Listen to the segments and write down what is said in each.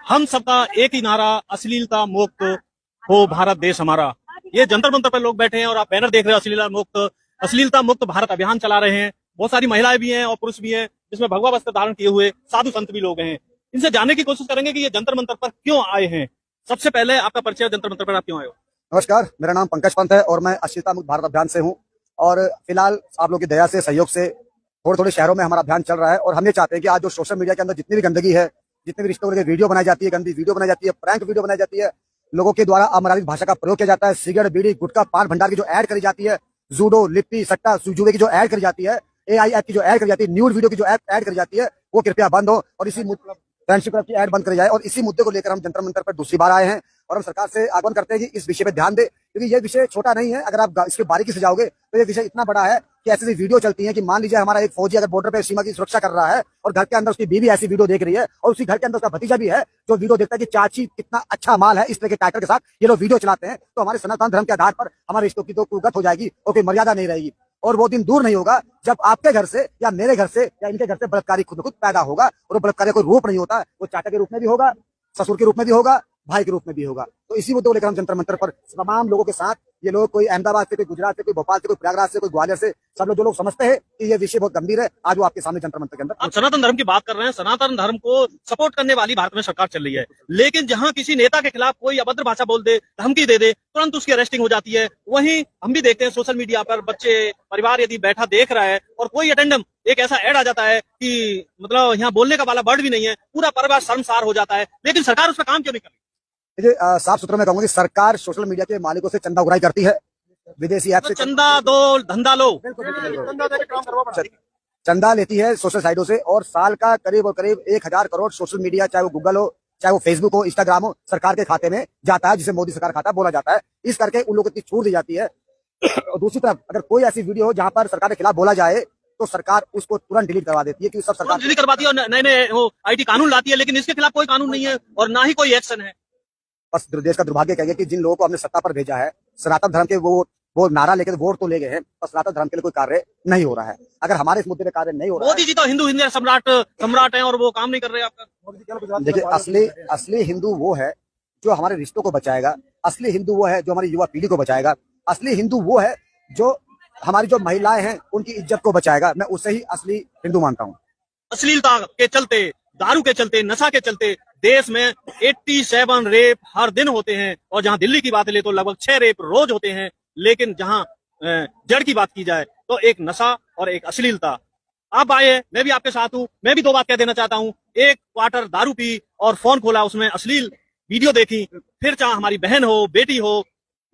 हम सबका एक ही नारा, अश्लीलता मुक्त हो भारत देश हमारा। ये जंतर मंतर पर लोग बैठे हैं और आप बैनर देख रहे हो, अश्लीलता मुक्त भारत अभियान चला रहे हैं। बहुत सारी महिलाएं भी हैं और पुरुष भी हैं, जिसमें भगवा वस्त्र धारण किए हुए साधु संत भी लोग हैं। इनसे जानने की कोशिश करेंगे कि ये जंतर मंतर पर क्यों आए हैं। सबसे पहले आपका परिचय, जंतर मंतर पर आप क्यों आए हो? नमस्कार, मेरा नाम पंकज पंत है और मैं अश्लीलता मुक्त भारत अभियान से हूँ। और फिलहाल आप लोगों की दया से, सहयोग से थोड़े शहरों में हमारा अभियान चल रहा है। और हम ये चाहते हैं कि आज जो सोशल मीडिया के अंदर जितनी भी गंदगी है, जितने भी रिश्तों के वीडियो बनाई जाती है, गंदी वीडियो बनाई जाती है, प्रैंक वीडियो बनाई जाती है, लोगों के द्वारा अमर्यादित भाषा का प्रयोग किया जाता है, सिगरेट, बीड़ी, गुटखा, पान भंडार की जो ऐड करी जाती है, जूडो, लिप्पी, सट्टा, जुए की जो ऐड करी जाती है, AI ऐप की जो ऐड करी जाती है, न्यूड वीडियो की जो ऐड करी जाती है, वो कृपया बंद हो और इसी फ्रेंडशिप की ऐड बंद करी जाए। और इसी मुद्दे को लेकर हम जंतर मंतर पर दूसरी बार आए हैं और हम सरकार से आह्वान करते हैं कि इस विषय पे ध्यान दे, क्योंकि ये विषय छोटा नहीं है। अगर आप इसके बारीकी से जाओगे तो ये विषय इतना बड़ा है कि ऐसी वीडियो चलती है कि मान लीजिए हमारा एक फौजी अगर बॉर्डर पे सीमा की सुरक्षा कर रहा है और घर के अंदर उसकी बीवी ऐसी वीडियो देख रही है और उसी घर के अंदर उसका भतीजा भी है जो वीडियो देखता है कि चाची कितना अच्छा माल है, इस तरह के टाइटल के साथ ये लोग वीडियो चलाते हैं, तो हमारे सनातन धर्म के आधार पर हमारे रिश्तों की तो कुगत हो जाएगी और कोई मर्यादा नहीं रहेगी। और वो दिन दूर नहीं होगा जब आपके घर से या मेरे घर से या इनके घर से बलात्कारी खुद खुद पैदा होगा। और वो बलात्कारी कोई रूप नहीं होता, वो चाचा के रूप में भी होगा, ससुर के रूप में भी होगा, भाई के रूप में भी होगा। तो इसी मुद्दे को लेकर हम जंतर मंतर पर तमाम लोगों के साथ, ये लोग कोई अहमदाबाद से, कोई गुजरात से, कोई भोपाल से, कोई प्रयागराज से, कोई ग्वालियर से, सब लोग जो लोग समझते हैं कि ये विषय बहुत गंभीर है, आज वो आपके सामने जंतर मंतर के अंदर। आप सनातन धर्म की बात कर रहे हैं, सनातन धर्म को सपोर्ट करने वाली भारत में सरकार चल रही है, लेकिन जहां किसी नेता के खिलाफ कोई अभद्र भाषा बोल दे, धमकी दे दे, तुरंत उसकी अरेस्टिंग हो जाती है। वहीं हम भी देखते हैं सोशल मीडिया पर बच्चे, परिवार यदि बैठा देख रहा है और कोई अटेंडम एक ऐसा ऐड आ जाता है कि मतलब यहाँ बोलने का वाला वर्ड भी नहीं है, पूरा परिवार शर्मसार हो जाता है, लेकिन सरकार उस पर काम क्यों नहीं कर रही? देखिए, साफ सुथरा मैं कहूंगा कि सरकार सोशल मीडिया के मालिकों से चंदा उगाही करती है, विदेशी ऐप से चंदा दो, धंधा लो, चंदा लेती है सोशल साइटों से। और साल का करीब 1000 करोड़ सोशल मीडिया, चाहे वो गूगल हो, चाहे वो फेसबुक हो, इंस्टाग्राम हो, सरकार के खाते में जाता है, जिसे मोदी सरकार खाता बोला जाता है। इस करके उन लोगों को इतनी छूट दी जाती है। और दूसरी तरफ अगर कोई ऐसी वीडियो हो जहां पर सरकार के खिलाफ बोला जाए तो सरकार उसको तुरंत डिलीट करवा देती है, क्योंकि सब सरकार डिलीट करवाती है और नए नए वो IT कानून लाती है, लेकिन इसके खिलाफ कोई कानून नहीं है और ना ही कोई एक्शन है। बस देश का दुर्भाग्य कहेंगे कि जिन लोगों को हमने सत्ता पर भेजा है, सनातन धर्म के वो नारा लेकर वोट तो ले गए हैं, पर सनातन धर्म के लिए कोई कार्य नहीं हो रहा है। अगर हमारे इस मुद्दे पे कार्य नहीं हो रहा है, मोदी जी तो हिंदू सम्राट हैं और वो काम नहीं कर रहे आपका। देखिए, असली हिंदू वो है जो हमारे रिश्तों को बचाएगा, असली हिंदू वो है जो हमारी युवा पीढ़ी को बचाएगा, असली हिंदू वो है जो हमारी जो महिलाएं हैं उनकी इज्जत को बचाएगा। मैं उसे ही असली हिंदू मानता हूँ। अश्लीलता के चलते, दारू के चलते, नशा के चलते देश में 87 रेप हर दिन होते हैं और जहां दिल्ली की बात ले तो लगभग 6 रेप रोज होते हैं। लेकिन जहां जड़ की बात की जाए तो एक नशा और एक अश्लीलता। आप आए, मैं भी आपके साथ हूं, मैं भी 2 बात कह देना चाहता हूं। एक क्वार्टर दारू पी और फोन खोला, उसमें अश्लील वीडियो देखी, फिर चाहे हमारी बहन हो, बेटी हो,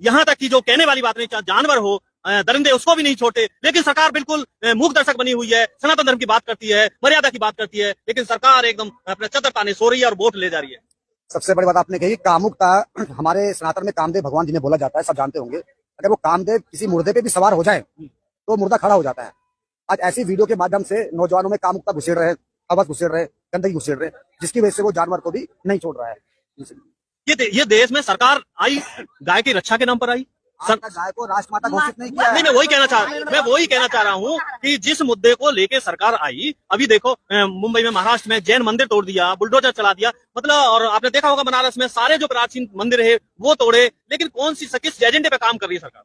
यहाँ तक कि जो कहने वाली बात नहीं, चाहे जानवर हो, दरिंदे, उसको भी नहीं छोड़ते। लेकिन सरकार बिल्कुल मूक दर्शक बनी हुई है, सनातन धर्म की बात करती है, मर्यादा की बात करती है, लेकिन सरकार एकदम अपने चतर ताने सो रही है और वोट ले जा रही है। सबसे बड़ी बात आपने कही, कामुकता। हमारे सनातन में कामदेव भगवान जिन्हें बोला जाता है, सब जानते होंगे। अगर वो कामदेव किसी मुर्दे पे भी सवार हो जाए तो मुर्दा खड़ा हो जाता है। आज ऐसी वीडियो के माध्यम से नौजवानों में कामुकता घुसेड़ रहे, हवस घुसेड़ रहे, गंदगी घुसेड़ रहे, जिसकी वजह से वो जानवर को भी नहीं छोड़ रहा है। ये देश में सरकार आई गाय की रक्षा के नाम पर आई, गाय को राष्ट्रमाता घोषित नहीं किया। नहीं, मैं वही कहना चाह रहा हूँ कि जिस मुद्दे को लेके सरकार आई, अभी देखो मुंबई में, महाराष्ट्र में जैन मंदिर तोड़ दिया, बुलडोजर चला दिया, मतलब, और आपने देखा होगा बनारस में सारे जो प्राचीन मंदिर है वो तोड़े। लेकिन किस एजेंडे पे काम कर रही है सरकार?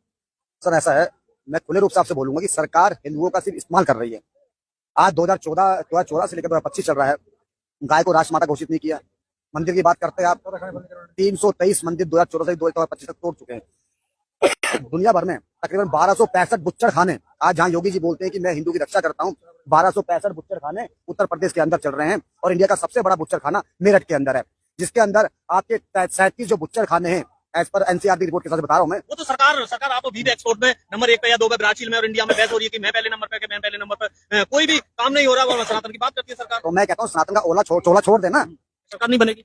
सर, ऐसा है, मैं खुले रूप से आपसे बोलूंगा कि सरकार हिंदुओं का सिर्फ इस्तेमाल कर रही है। आज 2014 से लेकर 2025 चल रहा है, गाय को राष्ट्रमाता घोषित नहीं किया। मंदिर की बात करते हैं आप, 323 मंदिर 2014 से 2025 तक तोड़ चुके हैं। दुनिया भर में तकरीबन 1265 बुच्चड़ खाने, आज जहां योगी जी बोलते हैं कि मैं हिंदू की रक्षा करता हूं, 1265 बुच्चड़ खाने उत्तर प्रदेश के अंदर चल रहे हैं। और इंडिया का सबसे बड़ा बुच्चड़ खाना मेरठ के अंदर है, जिसके अंदर आपके 37 जो बुच्चड़ खाने हैं, एज पर NCRT रिपोर्ट के साथ बता रहा हूं मैं। वो तो सरकार आपको वीव एक्सपोर्ट में नंबर 1 पे या 2 पे ब्राजील में और इंडिया में बहस हो रही है कि मैं पहले नंबर पर, कोई भी काम नहीं हो रहा और सनातन की बात करती है सरकार। तो मैं कहता हूँ सनातन का चोला छोड़ देना, सरकार नहीं बनेगी।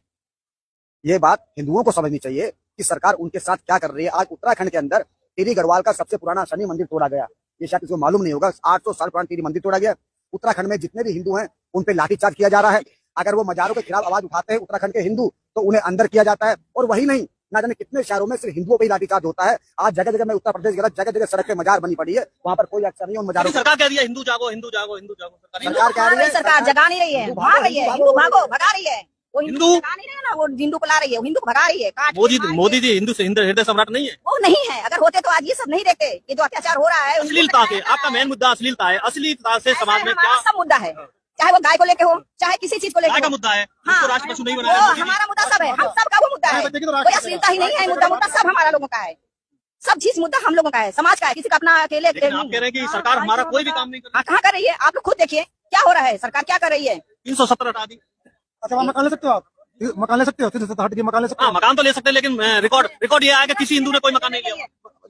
ये बात हिंदुओं को समझनी चाहिए कि सरकार उनके साथ क्या कर रही है। आज उत्तराखंड के अंदर टिहरी गढ़वाल का सबसे पुराना शनि मंदिर तोड़ा गया, ये शायद किसी को मालूम नहीं होगा। 800 साल पुराना टिहरी मंदिर तोड़ा गया। उत्तराखंड में जितने भी हिंदू हैं उन पे लाठीचार्ज किया जा रहा है। अगर वो मजारों के खिलाफ आवाज उठाते हैं उत्तराखंड के हिंदू, तो उन्हें अंदर किया जाता है। और वही नहीं, ना जाने कितने शहरों में सिर्फ हिंदुओं पे ही लाठीचार्ज होता है। आज जगह जगह मैं उत्तर प्रदेश गया, जगह जगह सड़क पे मजार बनी पड़ी है, वहाँ पर कोई एक्शन नहीं है उन मजारों। सरकार कह रही है हिंदू जागो हिंदू जागो हिंदू जागो, सरकार कह रही है, सरकार जगा नहीं रही है, भाग रही है, हिंदू भागो भगा रही है। वो हिंदू जगा नहीं रही है ना, वो हिंदू को ला रही है, हिंदू को भगा रही है। मोदी जी हिंदू से हृदय सम्राट नहीं है। वो नहीं है, अगर होते तो आज ये सब नहीं देखते। ये जो अत्याचार हो रहा है अश्लीलता के, आपका मेन मुद्दा अश्लीलता है। अश्लीलता से समाज में क्या सब मुद्दा है, चाहे वो गाय को लेके हो, चाहे किसी चीज को लेके गाय का हो। मुद्दा है, हाँ, उसको राष्ट्र पशु नहीं वो बनाया मोदी जी। हमारा मुद्दा सब है, हम सब का वो मुद्दा है। कोई अश्लीलता ही नहीं है, मुद्दा सब हमारा लोगों का है। सब चीज मुद्दा हम लोगों का है, समाज का है, किसी का अपना अकेले। लेकिन आप कह रहे हैं कि सरकार हमारा कोई भी काम नहीं कर रही। कहाँ कर रही है? आप लोग खुद देखिए क्या हो रहा है, सरकार क्या कर रही है। 370 हटा दी। अच्छा वहाँ मकान ले सकते हो आप, मकान ले सकते हो, 370 हट के मकान ले सकते हाँ मकान तो ले सकते हैं, लेकिन रिकॉर्ड ये आएगा किसी हिंदू ने कोई मकान नहीं लिया। हो।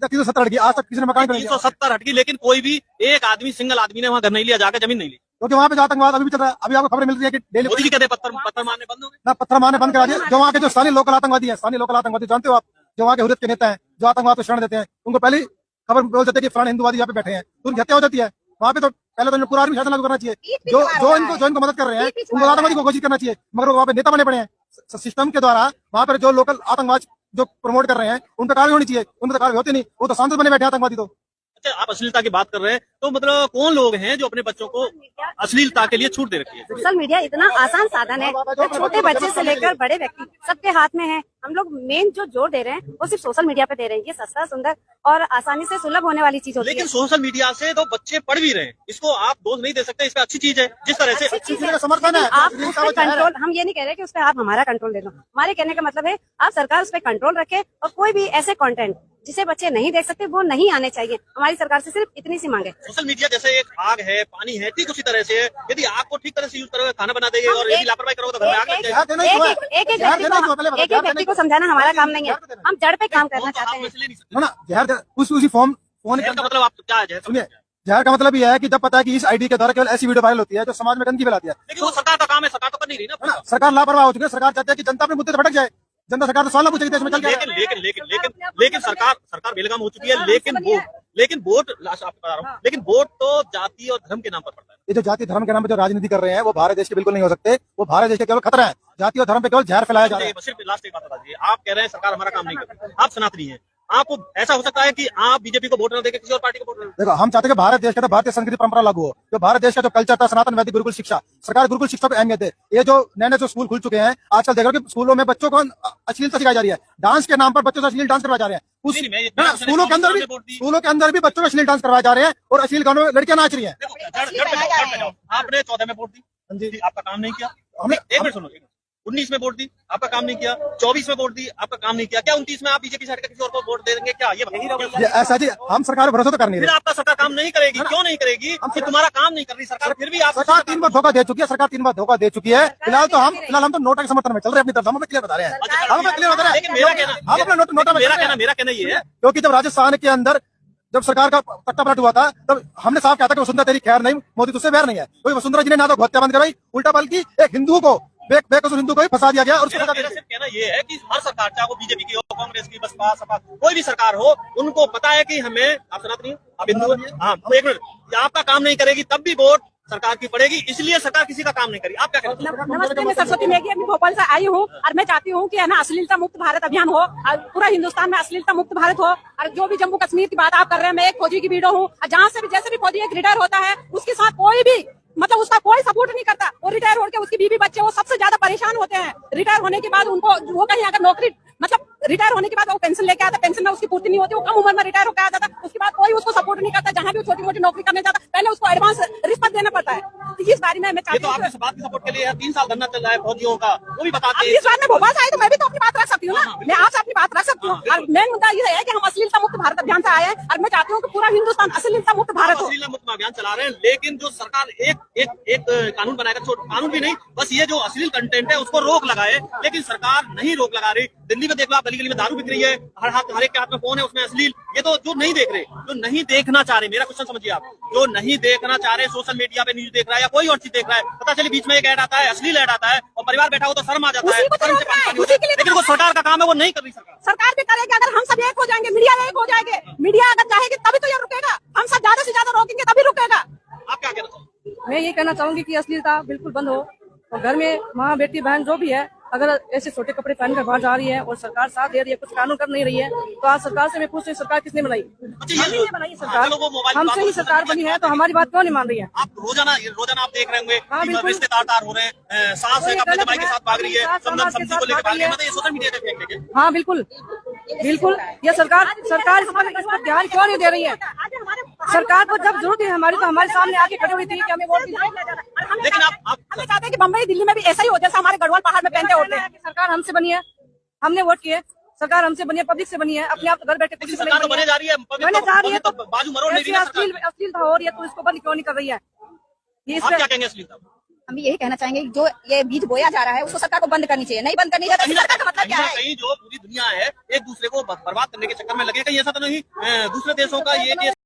370 हट की आज तक किसी ने मकान नहीं लिया, 370 हट की, लेकिन कोई भी एक आदमी सिंगल आदमी ने वहाँ घर नहीं लिया, जाकर जमीन नहीं ली। क्योंकि वहाँ पे जो आतंकवाद अभी भी चल रहा है। अभी आपको खबर मिल रही है कि डेली मोदी जी कहते हैं पत्थर मारने बंद हो गए। ना पत्थर मारने बंद करा दिए। जो वहाँ के जो स्थानीय लोकल आतंकवादी है, स्थानीय लोकल आतंकवादी जानते हो आप, जो वहाँ के हुर्रियत के नेता हैं, जो आतंकवाद को शरण देते हैं, उनको पहले खबर बोल देते हैं कि फलाने हिंदुवादी यहाँ पे बैठे हैं, तो उनकी हत्या हो जाती है। वहाँ पे तो पहले तो पूरा आर्मी शासन लागू करना चाहिए। जो इनको मदद कर रहे हैं उनको आतंकवादी को घोषित करना चाहिए, मगर वहाँ पे नेता बने पड़े हैं सिस्टम के द्वारा। वहाँ पर जो लोकल आतंकवाद जो प्रमोट कर रहे हैं उन पर कार्रवाई होनी चाहिए, उन पर कार्रवाई होती नहीं। वो तो सांसद बने बैठे आतंकवादी। तो अच्छा, आप अश्लीलता की बात कर रहे हैं, तो मतलब कौन लोग हैं जो अपने बच्चों को अश्लीलता के लिए छूट दे रखी है? सोशल मीडिया इतना आसान साधन है, तो छोटे बच्चे से लेकर बड़े व्यक्ति सबके हाथ में है। हम लोग मेन जो जोर दे रहे हैं वो सिर्फ सोशल मीडिया पे दे रहे हैं। ये सस्ता, सुंदर और आसानी से सुलभ होने वाली चीज होती है। लेकिन सोशल मीडिया से तो बच्चे पढ़ भी रहे हैं, इसको आप दोष नहीं दे सकते। इस पे अच्छी चीज है, जिस तरह से अच्छी चीज है। समर्थन है। आप उस पर कंट्रोल, हम ये नहीं कह रहे कि उस पर आप हमारा कंट्रोल ले लो। हमारे कहने का मतलब है आप सरकार उस पर कंट्रोल रखे और कोई भी ऐसे कंटेंट जिसे बच्चे नहीं देख सकते वो नहीं आने चाहिए। हमारी सरकार से सिर्फ इतनी सी मांगे। सोशल मीडिया जैसे एक आग है, पानी है, ठीक उसी तरह से यदि आग को ठीक तरह से यूज करोगे, खाना बना देंगे, और यदि लापरवाही करोगे तो घर में आग लग जाएगी। एक व्यक्ति को समझाना हमारा काम नहीं है, हम जड़ पे काम करना चाहते हैं। इसलिए नहीं सकते। ना जहर उसी फॉर्म फोन जहर का मतलब आप क्या है? सुनिए, जहर का मतलब यह है कि जब पता है कि इस आईडी के द्वारा केवल ऐसी वीडियो वायरल होती है जो समाज में गंदगी फैलाती है। लेकिन वो सरकार का काम है, सरकार तो कर नहीं रही ना। सरकार लापरवाह हो चुकी है। सरकार चाहती है कि जनता अपने मुद्दे से भटक जाए। जनता सरकार तो सवाल ना पूछेगी देश में चल क्या लेकिन लेकिन लेकिन लेकिन लेकिन सरकार बेलगाम हो चुकी है। लेकिन वोट आपको बता रहा हूँ, लेकिन वोट तो जाति और धर्म के नाम पर पड़ता है। ये जो जाति धर्म के नाम पर जो राजनीति कर रहे हैं वो भारत देश के बिल्कुल नहीं हो सकते। वो भारत देश के केवल खतरा है। जाति और धर्म पे केवल जहर फैलाया जा रहा है। सिर्फ लास्ट एक बात बता दीजिए, आप कह रहे हैं सरकार हमारा काम नहीं कर रही, आप सनातनी हैं, आपको ऐसा हो सकता है कि आप बीजेपी को वोट न देके किसी और पार्टी को वोट न? देखो, हम चाहते हैं कि भारत देश का तो भारतीय संस्कृति परंपरा लागू हो। जो भारत देश का जो कल्चर था, सनातन वैदिक गुरुकुल शिक्षा, सरकार गुरुकुल शिक्षा को अहमियत दे। ये जो नए नए जो स्कूल खुल चुके हैं आजकल, देखो कि स्कूलों में बच्चों को अश्लीलता सिखाई जा रही है। डांस के नाम पर बच्चों से अश्लील डांस करवाए जा रहे हैं। स्कूलों के अंदर भी बच्चों को अश्लील डांस करवाए जा रहे हैं और अश्लील गानों में लड़कियां नाच रही है। आपने 14 में वोट दी, आपका काम नहीं किया। हमने एक मिनट सुनो, 19 में वोट दी, आपका काम नहीं किया। 24 में वोट दी, आपका काम नहीं किया। क्या 29 में आप बीजेपी साइड का किसी और को वोट दे देंगे क्या? ये ऐसा जी, हम सरकार पर भरोसा तो कर नहीं फिर रहे। आपका सरकार काम नहीं करेगी। क्यों नहीं करेगी? फिर तुम्हारा काम नहीं कर रही सरकार, फिर भी आप सरकार 3 बार धोखा दे चुकी है। सरकार 3 बार धोखा दे चुकी है। फिलहाल हम तो नोटा के समर्थन में चल रहे हैं। अपनी तरफ हम क्लियर बता रहे हैं, हम क्लियर बता रहे हैं। लेकिन मेरा कहना ये है, क्योंकि जब राजस्थान के अंदर जब सरकार का तख्ता पलट हुआ था तब हमने साफ कहा था कि वसुंधरा तेरी खैर नहीं, मोदी तुझसे बैर नहीं है। कोई वसुंधरा जी ने ना तो हत्या बंद कराई, उल्टा बल्कि एक हिंदू को बेकसूर हिंदू को ही फंसा दिया गया। और मेरा सिर्फ कहना ये है कि हर सरकार, चाहे वो बीजेपी की हो, कांग्रेस की, बसपा, सपा, कोई भी सरकार हो, उनको पता है कि हमें, आप सनातनी, आप हिंदू, हाँ, तो एक मिनट, आपका काम नहीं करेगी तब भी वोट सरकार की पड़ेगी। इसलिए सरकार किसी का काम नहीं करेगी। आप क्या कहते हैं? नमस्ते, मैं सरस्वती नेगी अभी भोपाल से आई हूँ और मैं चाहती हूँ कि है ना अश्लीलता मुक्त भारत अभियान हो और पूरा हिंदुस्तान में अश्लीलता मुक्त भारत हो। और जो भी जम्मू कश्मीर की बात आप कर रहे हैं, मैं एक फौजी की वीडियो हूँ, जहाँ से भी जैसे भी फौजी एक रिटायर होता है उसके साथ कोई भी मतलब उसका कोई सपोर्ट नहीं करता। वो रिटायर होकर उसकी बीवी बच्चे वो सबसे ज्यादा परेशान होते हैं। रिटायर होने के बाद उनको वो कहीं अगर नौकरी मतलब रिटायर होने के बाद वो पेंशन लेके आता, पेंशन में उसकी पूर्ति नहीं होती, वो कम उम्र में रिटायर होकर आता था। उसके बाद कोई उसको सपोर्ट नहीं करता। जहाँ भी छोटी मोटी नौकरी करने जाता पहले उसको एडवांस रिश्वत देना पड़ता है। तो इस बारे में मैं चाहती हूँ, आपकी बात की सपोर्ट के लिए 3 साल धरना चल रहा है फौजियों का, वो भी बताते हैं। इस बार में भोपाल से आए तो मैं भी तो अपनी बात रख सकती हूँ ना, मैं आपसे अपनी बात रख सकती हूँ। और मेन मुद्दा ये है कि हम अश्लीलता मुक्त भारत अभियान से आए हैं और मैं चाहती हूँ कि पूरा हिंदुस्तान अश्लीलता मुक्त भारत हो। अश्लीलता मुक्त अभियान चला रहे हैं, लेकिन जो सरकार एक कानून बनाएगा, कानून भी नहीं, बस ये जो अश्लील कंटेंट है उसको रोक लगाए, लेकिन सरकार नहीं रोक लगा रही। दिल्ली में देख लो आप, गली गली में दारू बिक रही है, हर एक के हाथ में फोन है, उसमें अश्लील। ये तो जो नहीं देख रहे, जो नहीं देखना चाह रहे, मेरा क्वेश्चन समझिए आप, जो नहीं देखना चाह रहे, सोशल मीडिया पे न्यूज देख रहा है या कोई और चीज देख रहा है, पता चले बीच में एक ऐड आता है, अश्लील ऐड आता है और परिवार बैठा हो तो शर्म आ जाता है, लेकिन वो सरकार का काम है, वो नहीं कर रही सरकार भी करेगी। अगर हम सब एक हो जाएंगे, मीडिया एक हो जाएंगे, मीडिया अगर चाहेगी तभी तो ये रुकेगा। हम सब ज्यादा से ज्यादा रोकेंगे तभी रुकेगा। आप क्या कहना चाहते हैं? मैं ये कहना चाहूंगी कि अश्लीलता बिल्कुल बंद हो और घर में माँ बेटी बहन जो भी है अगर ऐसे छोटे कपड़े पहनकर बाहर जा रही है और सरकार साथ दे रही है, कुछ कानून कर नहीं रही है, तो आज सरकार से मैं पूछती हूँ सरकार किसने बनाई? हमने बनाई सरकार, हमसे ही सरकार बनी है, तो हमारी बात क्यों नहीं मान रही है? आप रोजाना आप देख रहे होंगे हाँ, कि बिल्कुल। रिश्तेदार तार हो रहे हैं, सास है अपने जमाई के साथ भाग रही है, समधन सब्जी को लेकर भाग रही है, मतलब ये सोशल मीडिया पे फेंक लेके। हाँ बिल्कुल बिल्कुल, ये सरकार इस पर ध्यान क्यों नहीं दे रही है? सरकार को जब जरूरत है हमारी, तो हमारे सामने आके खड़ी हुई थी कि हमें वोट दीजिए। लेकिन आप हम चाहते हैं कि बम्बई दिल्ली में भी ऐसा ही हो जैसा हमारे गढ़वाल पहाड़ में पहनते होते हैं। सरकार हमसे बनी है, हमने वोट किए, सरकार हमसे बनी है, पब्लिक से बनी है, अपने आप घर बैठे कुछ सरकार तो बने जा रही है, बने जा रही है, तो बाजू मरोड़ नहीं रही है सरकार। अश्लीलता हो रही है, तो इसको बंद क्यों नहीं कर रही है? ये इस आप पे क्या कहेंगे अश्लीलता? हम भी यही कहना चाहेंगे कि जो ये बीज बोया जा रहा है उसको सरकार को बंद करनी चाहिए। नहीं बंद करनी चाहिए तो सरकार का मतलब कहीं क्या ना है? कहीं जो पूरी दुनिया है एक दूसरे को बर्बाद करने के चक्कर में लगे, कहीं ऐसा तो नहीं दूसरे देशों का ये